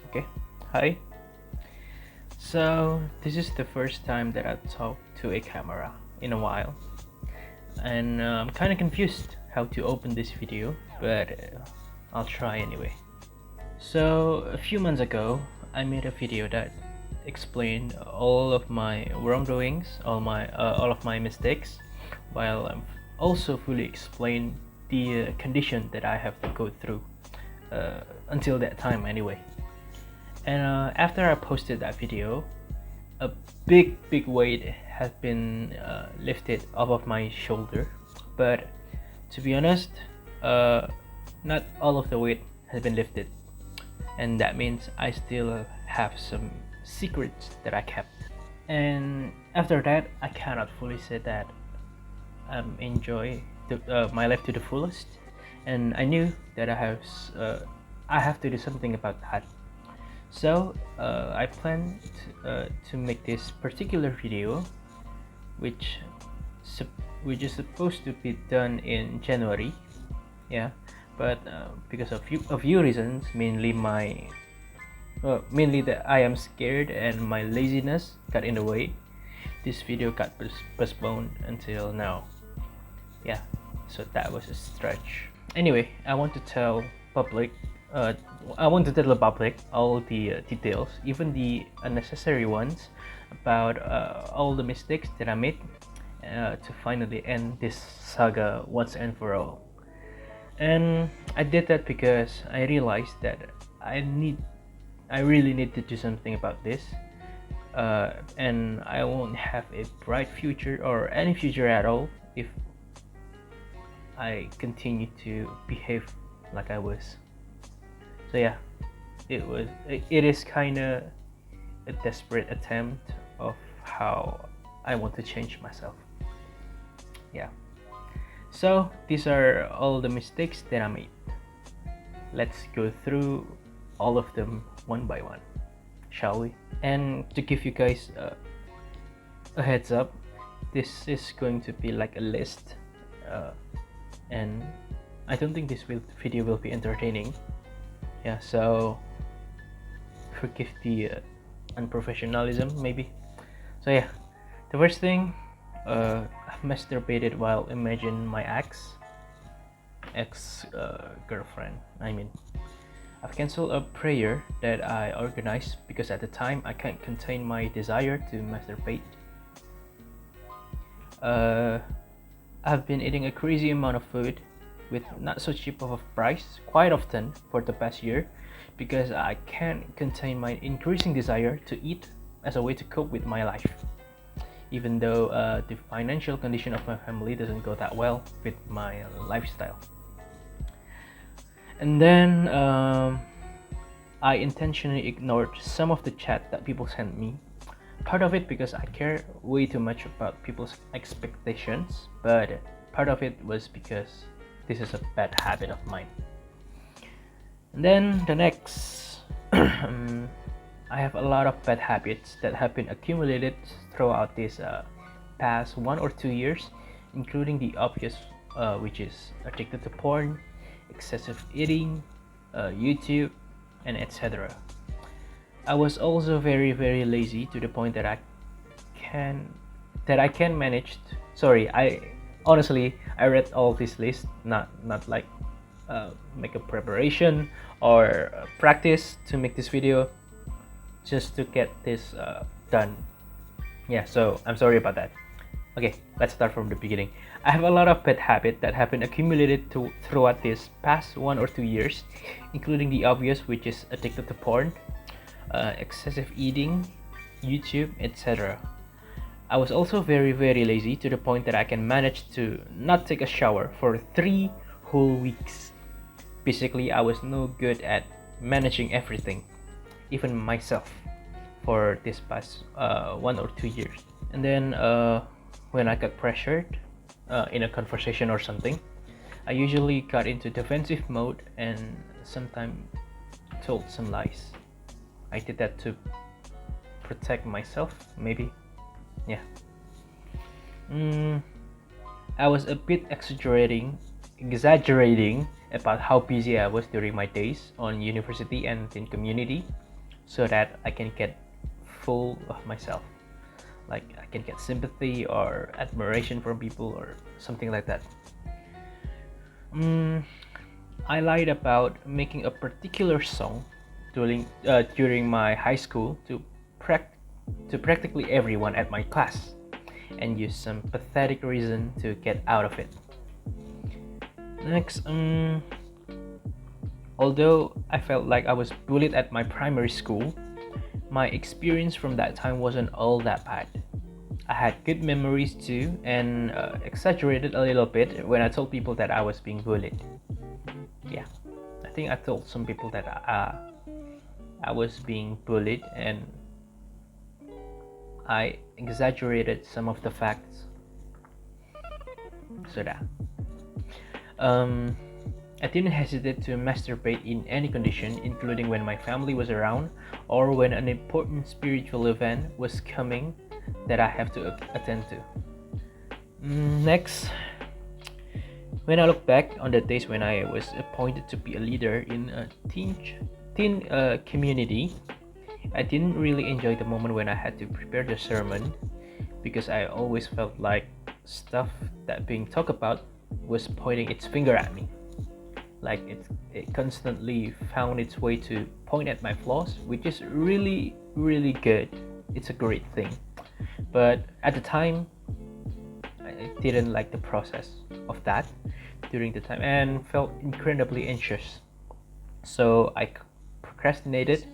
Okay, hi. So, this is the first time that I've talked to a camera in a while, and I'm kind of confused how to open this video, but I'll try anyway. So, a few months ago, I made a video that explained all of my wrongdoings, all of my mistakes, while I'm also fully explained the condition that I have to go through until that time anyway. And after I posted that video, a big weight has been lifted off of my shoulder. But to be honest, not all of the weight has been lifted, and that means I still have some secrets that I kept. And after that, I cannot fully say that enjoy my life to the fullest, and I knew that I have to do something about that. So I plan to make this particular video, which which is supposed to be done in January, yeah. But because of few reasons, mainly that I am scared and my laziness got in the way, this video got postponed until now. Yeah, so that was a stretch. Anyway, I want to tell uh, the public all the details, even the unnecessary ones, about all the mistakes that I made to finally end this saga once and for all. And I did that because I realized that I really need to do something about this, and I won't have a bright future or any future at all if I continue to behave like I was. So yeah, it is kind of a desperate attempt of how I want to change myself. Yeah. So these are all the mistakes that I made. Let's go through all of them one by one, shall we? And to give you guys a heads up, this is going to be like a list, and I don't think this video will be entertaining. Yeah, so forgive the unprofessionalism maybe. So yeah, the first thing, I've masturbated while imagining my ex girlfriend. I've canceled a prayer that I organized because at the time I can't contain my desire to masturbate. I've been eating a crazy amount of food with not so cheap of a price quite often for the past year because I can't contain my increasing desire to eat as a way to cope with my life, even though the financial condition of my family doesn't go that well with my lifestyle. And then I intentionally ignored some of the chat that people sent me. Part of it because I care way too much about people's expectations, but part of it was because this is a bad habit of mine. And then the next, I have a lot of bad habits that have been accumulated throughout this past 1 or 2 years, including the obvious, which is addicted to porn, excessive eating, YouTube, and etc. I was also very lazy to the point that I can manage. Sorry, I honestly read all this list, not like make a preparation or practice to make this video, just to get this done. Yeah, so I'm sorry about that. Okay, let's start from the beginning. I have a lot of bad habits that have been accumulated throughout this past 1 or 2 years, including the obvious, which is addicted to porn, excessive eating, YouTube, etc. I was also very lazy to the point that I can manage to not take a shower for 3 whole weeks. Basically, I was no good at managing everything, even myself, for this past 1 or 2 years. And then when I got pressured in a conversation or something, I usually got into defensive mode and sometimes told some lies. I did that to protect myself, maybe. Yeah. I was a bit exaggerating about how busy I was during my days on university and in community. so that I can get full of myself. Like I can get sympathy or admiration from people or something like that. I lied about making a particular song during my high school to practically everyone at my class, and use some pathetic reason to get out of it. Next, although I felt like I was bullied at my primary school, my experience from that time wasn't all that bad. I had good memories too, and exaggerated a little bit when I told people that I was being bullied. Yeah, I think I told some people that I was being bullied, and I exaggerated some of the facts. So that I didn't hesitate to masturbate in any condition, including when my family was around or when an important spiritual event was coming that I have to attend to. Next, when I look back on the days when I was appointed to be a leader in a teen community, I didn't really enjoy the moment when I had to prepare the sermon, because I always felt like stuff that being talked about was pointing its finger at me. Like it constantly found its way to point at my flaws, which is really, really good. It's a great thing. But at the time, I didn't like the process of that during the time and felt incredibly anxious. So I procrastinated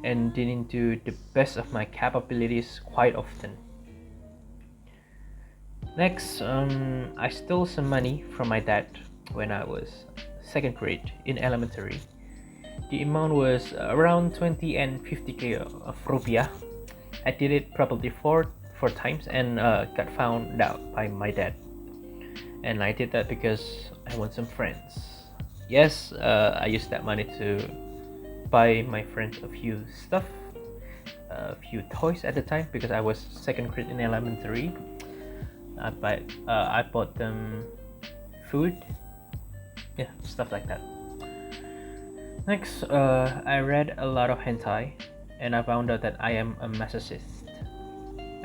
and didn't do the best of my capabilities quite often. Next, I stole some money from my dad when I was second grade in elementary. The amount was around 20 and 50k of rupiah. I did it probably four times and got found out by my dad. And I did that because I want some friends. Yes, I used that money to buy my friends a few stuff, a few toys at the time, because I was second grade in elementary. I bought them food, yeah, stuff like that. Next, I read a lot of hentai, and I found out that I am a masochist.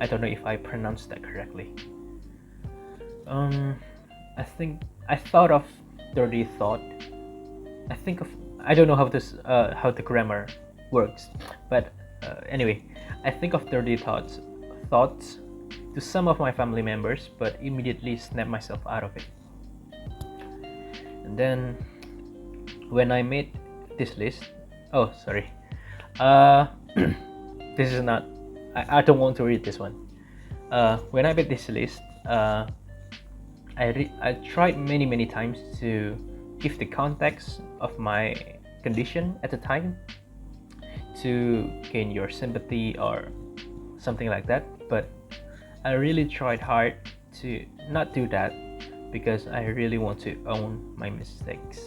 I don't know if I pronounced that correctly. I think I thought of dirty thought. I don't know how the grammar works, but anyway, I think of dirty thoughts to some of my family members, but immediately snap myself out of it. And then when I made this list, oh sorry, this is not. I don't want to read this one. When I made this list, I tried many times to give the context of my condition at the time to gain your sympathy or something like that, but I really tried hard to not do that because I really want to own my mistakes.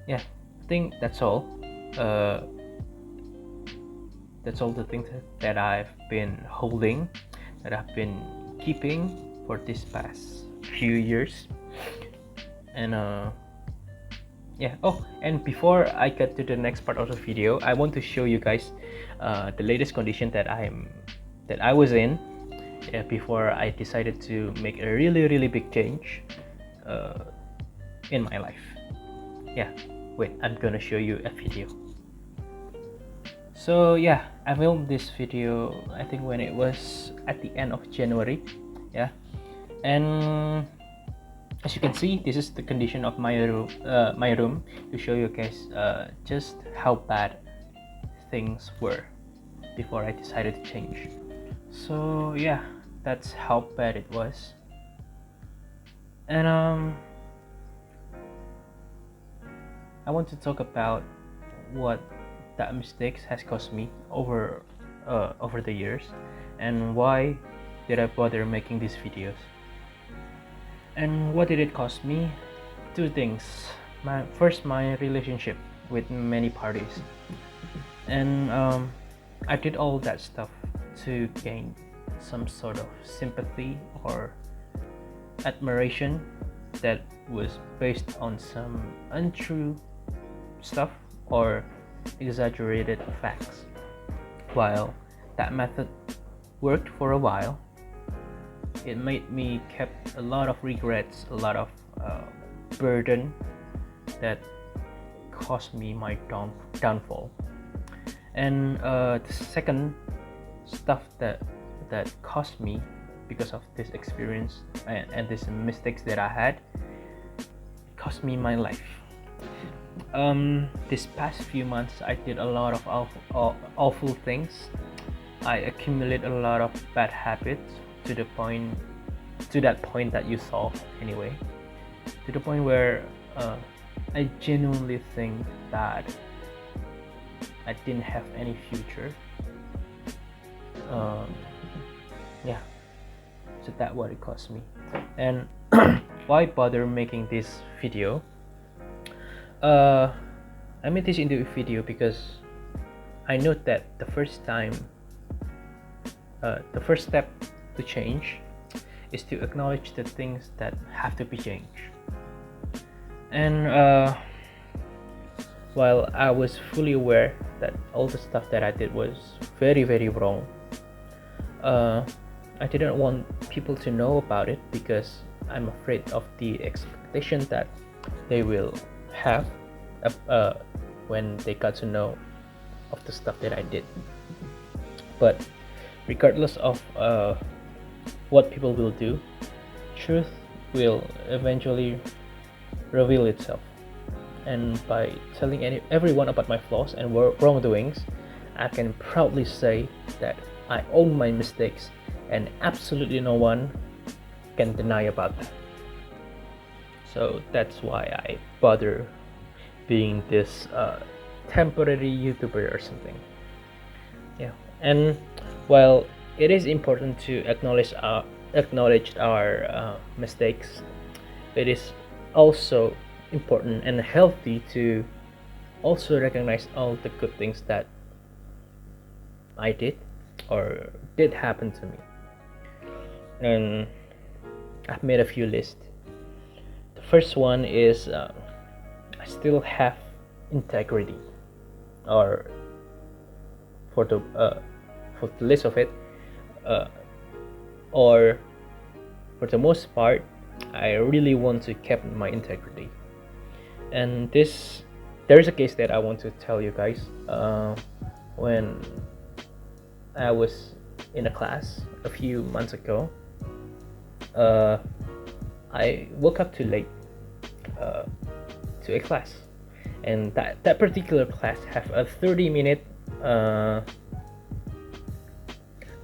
Yeah, I think that's all. That's all the things that I've been holding, that I've been keeping for this past few years. And yeah, oh, and before I get to the next part of the video, I want to show you guys the latest condition that I was in before I decided to make a really big change in my life. Yeah, wait, I'm gonna show you a video. So yeah, I filmed this video I think when it was at the end of January. Yeah, and as you can see, this is the condition of my room to show you guys just how bad things were before I decided to change. So yeah, that's how bad it was. And I want to talk about what that mistakes has cost me over the years, and why did I bother making these videos. And what did it cost me? Two things. First, my relationship with many parties, and I did all that stuff to gain some sort of sympathy or admiration that was based on some untrue stuff or exaggerated facts. While that method worked for a while, it made me kept a lot of regrets, a lot of burden that caused me my downfall. And the second stuff that cost me because of this experience and these mistakes that I had, it cost me my life. This past few months I did a lot of awful things. I accumulated a lot of bad habits to that point that you saw anyway, to the point where I genuinely think that I didn't have any future. Yeah, so that's what it cost me. And why bother making this video? I made this into a video because I know that the first step to change is to acknowledge the things that have to be changed. And while I was fully aware that all the stuff that I did was very, very wrong, I didn't want people to know about it because I'm afraid of the expectation that they will have when they got to know of the stuff that I did. But regardless of what people will do, truth will eventually reveal itself. And by telling everyone about my flaws and wrongdoings, I can proudly say that I own my mistakes and absolutely no one can deny about that. So that's why I bother being this temporary YouTuber or something. Yeah, and while it is important to acknowledge our mistakes, it is also important and healthy to also recognize all the good things that I did or did happen to me. And I've made a few lists. The first one is I still have integrity, or for the list of it, or for the most part, I really want to keep my integrity. And there's a case that I want to tell you guys. When I was in a class a few months ago, I woke up too late to a class, and that particular class have a 30-minute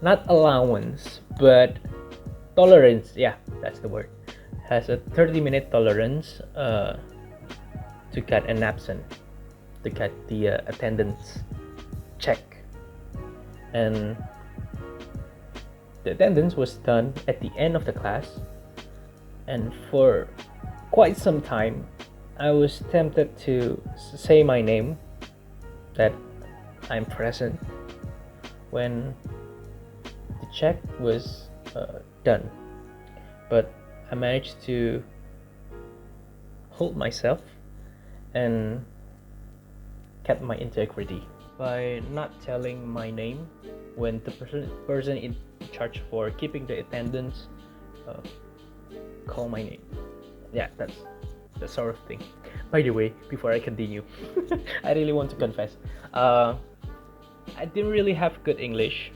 not allowance but tolerance, yeah, that's the word, has a 30-minute tolerance to get an absent, to get the attendance check. And the attendance was done at the end of the class, and for quite some time I was tempted to say my name, that I'm present, when the check was done. But I managed to hold myself and kept my integrity by not telling my name when the person in charge for keeping the attendance call my name. Yeah, that's the sort of thing. By the way, before I continue, I really want to confess, I didn't really have good English,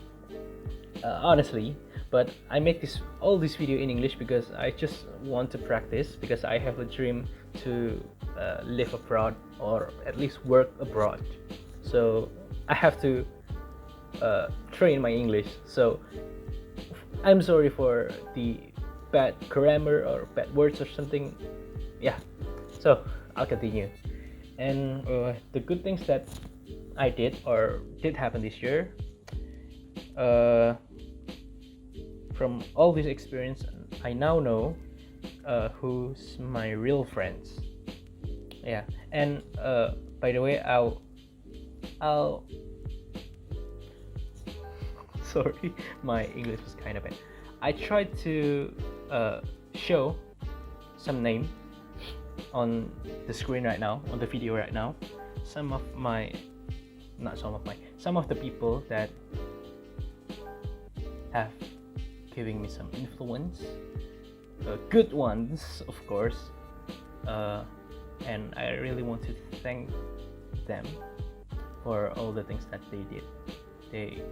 honestly, but I make all this video in English because I just want to practice, because I have a dream to live abroad, or at least work abroad. So I have to train my English. So I'm sorry for the bad grammar or bad words or something. Yeah, so I'll continue. And the good things that I did or did happen this year, from all this experience, I now know who's my real friends. Yeah, and by the way, I'll sorry, my English was kind of bad. I tried to show some name on the screen right now, on the video right now, some of my not some of the people that have given me some influence, good ones, of course, and I really want to thank them for all the things that they did. They,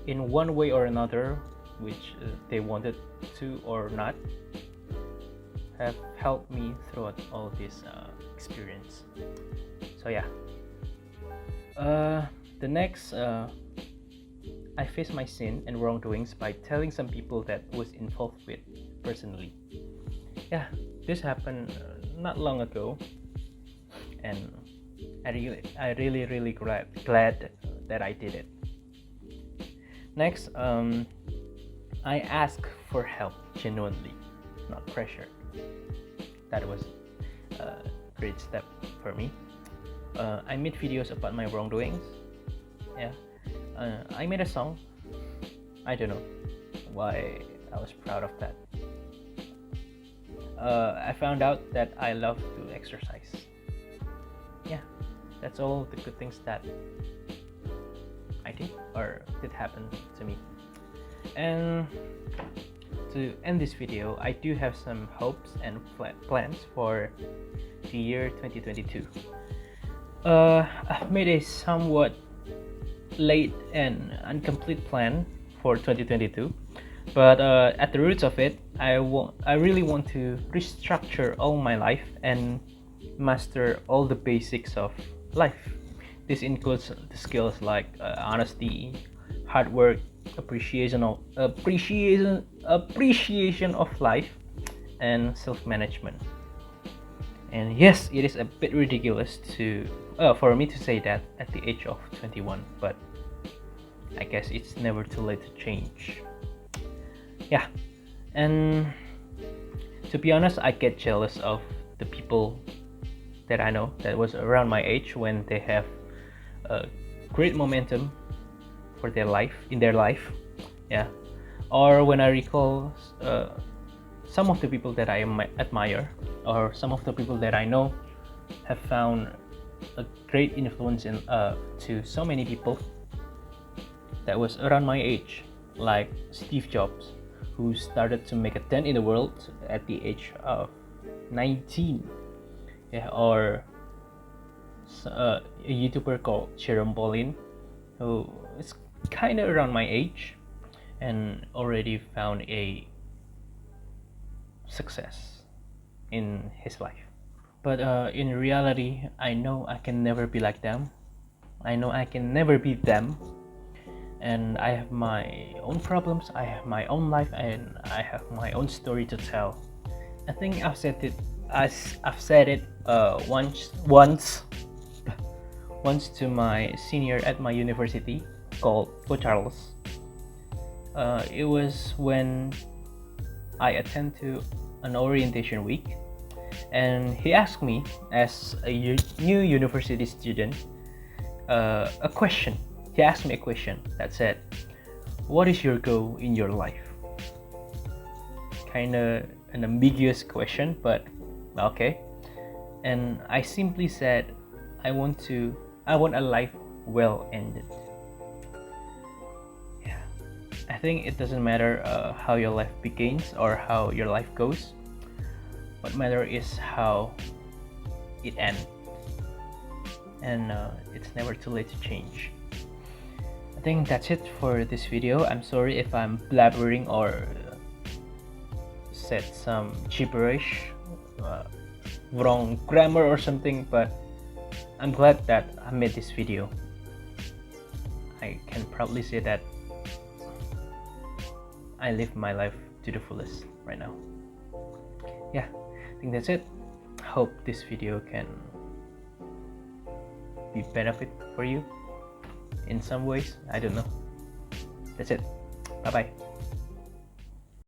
in one way or another, which they wanted to or not, have helped me throughout all this experience. So yeah, the next, I face my sin and wrongdoings by telling some people that was involved with personally. Yeah, this happened not long ago, and I really glad that I did it. Next, I ask for help genuinely, not pressure. That was a great step for me. I made videos about my wrongdoings. Yeah, I made a song. I don't know why I was proud of that. I found out that I love to exercise. Yeah, that's all the good things that I did or did happen to me. And to end this video, I do have some hopes and plans for the year 2022. I've made a somewhat late and incomplete plan for 2022, but at the roots of it, I really want to restructure all my life and master all the basics of life. This includes the skills like honesty, hard work, appreciation of life, and self-management. And yes, it is a bit ridiculous for me to say that at the age of 21, but I guess it's never too late to change. Yeah, and to be honest, I get jealous of the people that I know that was around my age when they have a great momentum for their life, yeah. Or when I recall some of the people that I admire, or some of the people that I know have found a great influence in to so many people that was around my age, like Steve Jobs, who started to make a dent in the world at the age of 19. Yeah, or a YouTuber called Jerome Pauline, who is kind of around my age and already found a success in his life. But in reality, I know I can never be like them. I know I can never be them. And I have my own problems, I have my own life, and I have my own story to tell. I think I've said it once to my senior at my university called Ko Charles. It was when I attend to an orientation week, and he asked me as a new university student a question. He asked me a question that said, "What is your goal in your life?" Kinda an ambiguous question, but okay. And I simply said, I want a life well ended. Yeah, I think it doesn't matter how your life begins or how your life goes. What matters is how it ends, and it's never too late to change. I think that's it for this video. I'm sorry if I'm blabbering or said some gibberish, wrong grammar or something, but I'm glad that I made this video. I can proudly say that I live my life to the fullest right now. Yeah, I think that's it. Hope this video can be benefit for you in some ways. I don't know. That's it. Bye bye.